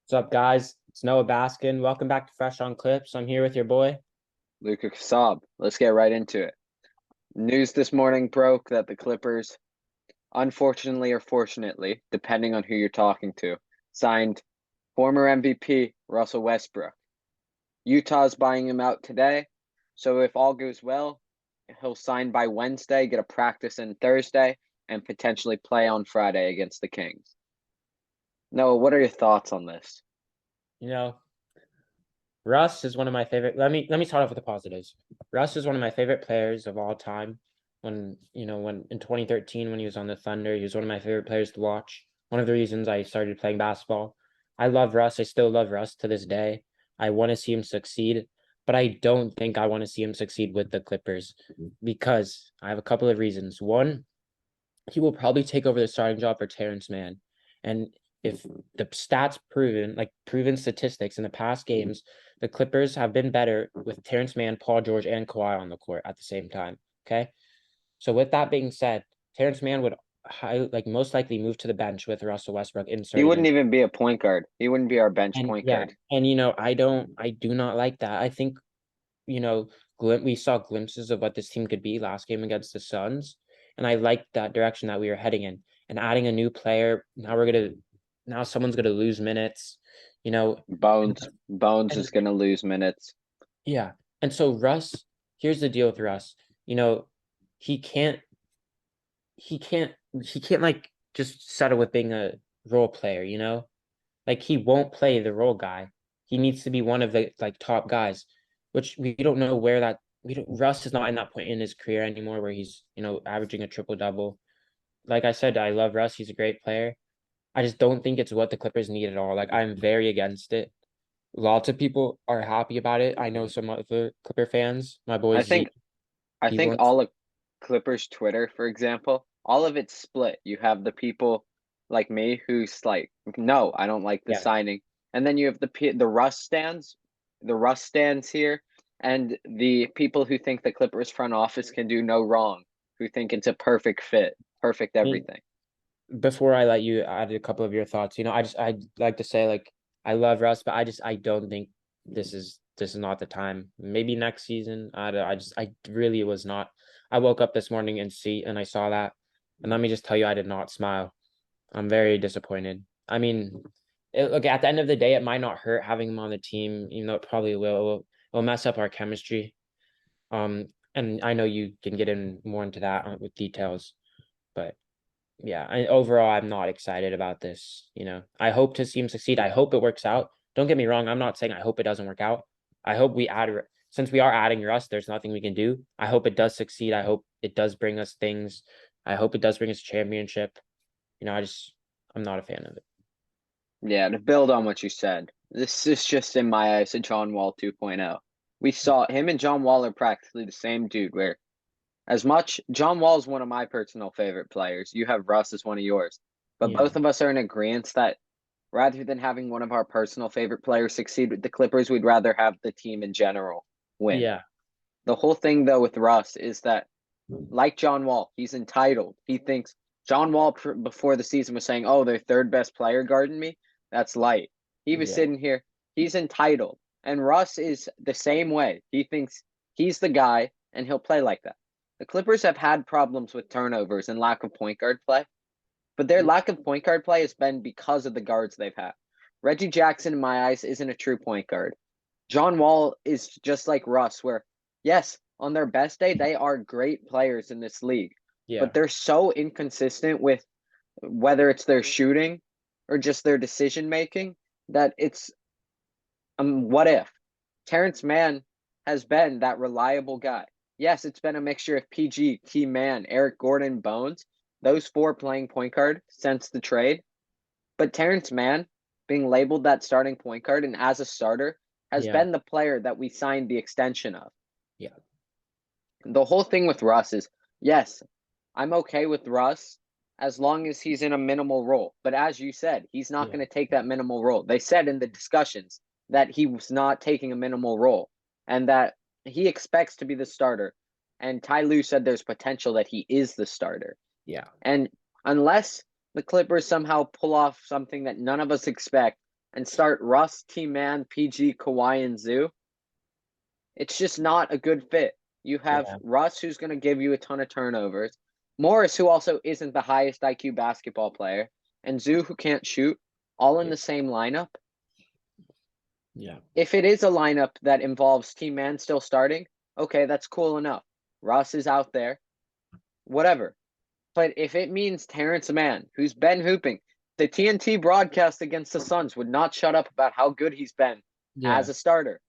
What's up, guys? It's Noah Baskin. Welcome back to Fresh on Clips. I'm here with your boy. Luca Kassab. Let's get right into it. News this morning broke that the Clippers, unfortunately or fortunately, depending on who you're talking to, signed former MVP Russell Westbrook. Utah's buying him out today, so if all goes well, he'll sign by Wednesday, get a practice in Thursday, and potentially play on Friday against the Kings. Noah, what are your thoughts on this? You know, Russ is one of my favorite. Let me start off with the positives. Russ is one of my favorite players of all time. When in 2013 when he was on the Thunder, he was one of my favorite players to watch. One of the reasons I started playing basketball. I love Russ. I still love Russ to this day. I want to see him succeed, but I don't think I want to see him succeed with the Clippers because I have a couple of reasons. One, he will probably take over the starting job for Terrence Mann. And if the stats proven statistics in the past games, the Clippers have been better with Terrence Mann, Paul George, and Kawhi on the court at the same time. Okay. So with that being said, Terrence Mann would most likely move to the bench with Russell Westbrook He inserted wouldn't in. even be a point guard. He wouldn't be our bench And point yeah, guard. and I do not like that. I think, you know, we saw glimpses of what this team could be last game against the Suns, and I like that direction that we were heading in. And adding a new player, now someone's gonna lose minutes, you know, Bones is and going to lose minutes. yeah. And so Russ, here's the deal with Russ. You know, he can't he can't he can't just settle with being a role player, Like he won't play the role guy. He needs to be one of the top guys, which we don't know where that we don't Russ is not in that point in his career anymore where he's, averaging a triple double. Like I said, I love Russ. He's a great player. I just don't think it's what the Clippers need at all. Like I'm very against it. Lots of people are happy about it. I know some other Clipper fans. My boy I think Zeke, I he think wants all of Clippers Twitter, for example, all of it's split. You have the people like me who's like, no, I don't like the yeah. signing, and then you have the Russ stands here, and the people who think the Clippers front office can do no wrong, who think it's a perfect fit, perfect I mean, everything. before I let you add a couple of your thoughts, I'd like to say I love Russ, but I don't think this is not the time. Maybe next season. I really was not. I woke up this morning and I saw that, and let me just tell you, I did not smile. I'm very disappointed. I mean, look, at the end of the day, it might not hurt having him on the team, even though it probably will. It will mess up our chemistry. And I know you can get in more into that with details, but yeah, overall, I'm not excited about this. I hope to see him succeed. I hope it works out. Don't get me wrong. I'm not saying I hope it doesn't work out. I hope since we are adding Russ, there's nothing we can do. I hope it does succeed. I hope it does bring us things. I hope it does bring us a championship. I'm not a fan of it. Yeah, to build on what you said, this is just in my eyes a John Wall 2.0. We saw him and John Wall are practically the same dude, where as much John Wall is one of my personal favorite players. You have Russ as one of yours. But Yeah. both of us are in agreement that rather than having one of our personal favorite players succeed with the Clippers, we'd rather have the team in general win. Yeah. The whole thing though with Russ is that like John Wall, he's entitled. He thinks John Wall before the season was saying, "Oh, their third best player guarding me." That's light. He was Yeah. sitting here. He's entitled, and Russ is the same way. He thinks he's the guy, and he'll play like that. The Clippers have had problems with turnovers and lack of point guard play, but their lack of point guard play has been because of the guards they've had. Reggie Jackson, in my eyes, isn't a true point guard. John Wall is just like Russ, where, yes, on their best day, they are great players in this league, but Yeah. they're so inconsistent with whether it's their shooting or just their decision making that it's what if? Terrence Mann has been that reliable guy. Yes, it's been a mixture of PG, Key Man, Eric Gordon, Bones, those four playing point guard since the trade. But Terrence Mann being labeled that starting point guard and as a starter has Yeah. been the player that we signed the extension of. Yeah. The whole thing with Russ is yes, I'm okay with Russ as long as he's in a minimal role. But as you said, he's not Yeah. going to take that minimal role. They said in the discussions that he was not taking a minimal role and that he expects to be the starter. And Ty Lue said there's potential that he is the starter. Yeah. And unless the Clippers somehow pull off something that none of us expect and start Russ, T-Man, PG, Kawhi, and Zoo, it's just not a good fit. You have Russ, who's going to give you a ton of turnovers, Morris, who also isn't the highest IQ basketball player, and Zoo, who can't shoot, all in the same lineup. Yeah. If it is a lineup that involves T-Man still starting, okay, that's cool enough. Russ is out there, whatever. But if it means Terrence Mann, who's been hooping, the TNT broadcast against the Suns would not shut up about how good he's been as a starter.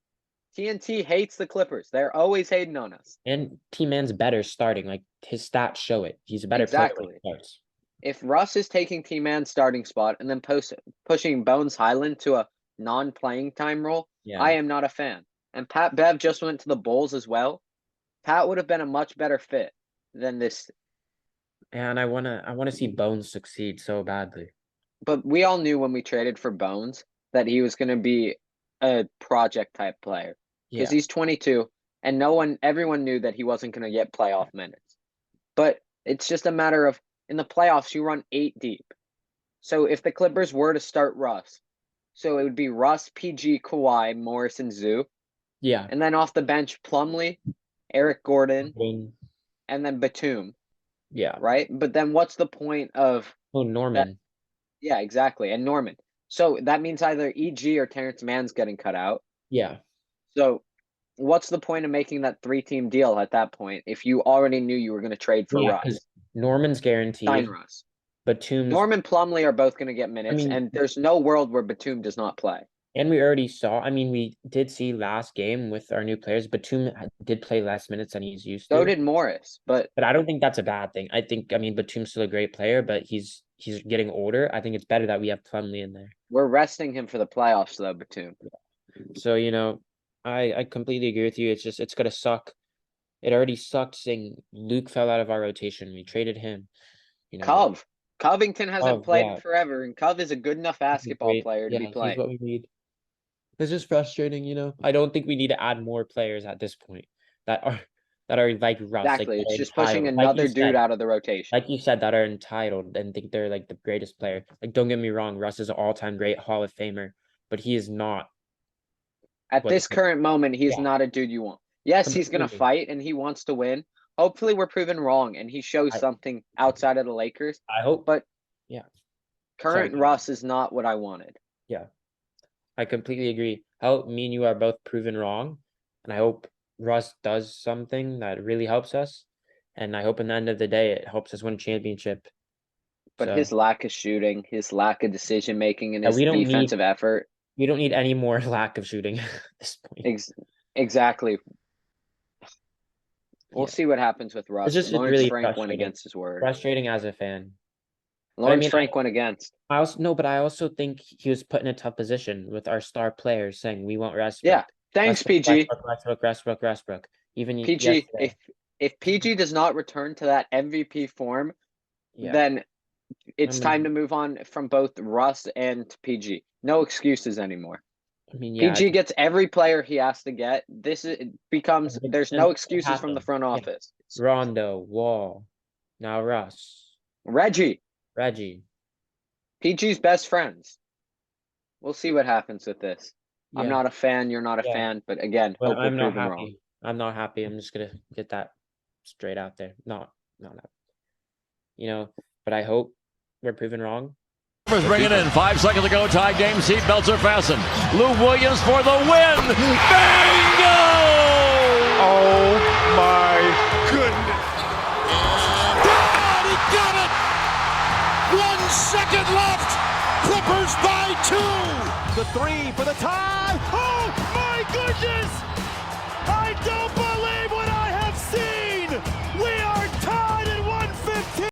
TNT hates the Clippers. They're always hating on us. And T-Man's better starting. Like, his stats show it. He's a better player when he starts. If Russ is taking T-Man's starting spot and then pushing Bones Highland to a non-playing time role, I am not a fan. And Pat Bev just went to the Bulls as well. Pat would have been a much better fit than this. And I wanna see Bones succeed so badly. But we all knew when we traded for Bones that he was going to be a project type player because he's 22 and everyone knew that he wasn't going to get playoff minutes. But it's just a matter of in the playoffs, you run 8 deep. So if the Clippers were to start Russ, so it would be Russ, PG, Kawhi, Morris, and Zoo. Yeah. And then off the bench, Plumlee, Eric Gordon, and then Batum. Yeah. Right? But then what's the point of... Oh, Norman. Yeah, exactly. And Norman. So that means either EG or Terrence Mann's getting cut out. Yeah. So what's the point of making that 3-team deal at that point if you already knew you were going to trade for Russ? Norman's guaranteed. Sign Russ. Batum's... Norman, Plumlee are both going to get minutes, and there's no world where Batum does not play. And we already saw, we did see last game with our new players, Batum did play less minutes than he's used to. So did Morris, but I don't think that's a bad thing. I think, Batum's still a great player, but he's getting older. I think it's better that we have Plumlee in there. We're resting him for the playoffs, though, Batum. So, I completely agree with you. It's just, it's going to suck. It already sucked seeing Luke fell out of our rotation. We traded him. Covington hasn't played in forever, and Cov is a good enough basketball player to be playing. He's what we need. It's just frustrating, I don't think we need to add more players at this point that are like Russ. Exactly. It's just pushing another dude out of the rotation. Like you said, that are entitled and think they're like the greatest player. Like, don't get me wrong, Russ is an all-time great Hall of Famer, but he is not. At this current moment, he's not a dude you want. Yes, he's going to fight and he wants to win. Hopefully we're proven wrong and he shows something outside of the Lakers. I hope. But current Russ is not what I wanted. Yeah. I completely agree. I hope me and you are both proven wrong. And I hope Russ does something that really helps us. And I hope in the end of the day, it helps us win a championship. But his lack of shooting, his lack of decision making, and his defensive effort. We don't need any more lack of shooting at this point. Exactly. We'll see what happens with Russ. It's just Lawrence really Frank went against his word. Frustrating as a fan. Lawrence Frank went against. I also think he was put in a tough position with our star players saying we want Westbrook. Yeah, thanks, PG. Westbrook. Even PG, if PG does not return to that MVP form, then it's time to move on from both Russ and PG. No excuses anymore. PG gets every player he has to get. There's no excuses from the front office. Rondo, Wall, now Russ. Reggie. PG's best friends. We'll see what happens with this. Yeah. I'm not a fan. You're not a fan. But again, hope we're proven wrong. I'm not happy. I'm just going to get that straight out there. Not happy. But I hope we're proven wrong. Bring it in. 5 seconds to go. Tie game. Seatbelts are fastened. Lou Williams for the win. Bingo! Oh my goodness. He got it. 1 second left. Clippers by 2. The 3 for the tie. Oh!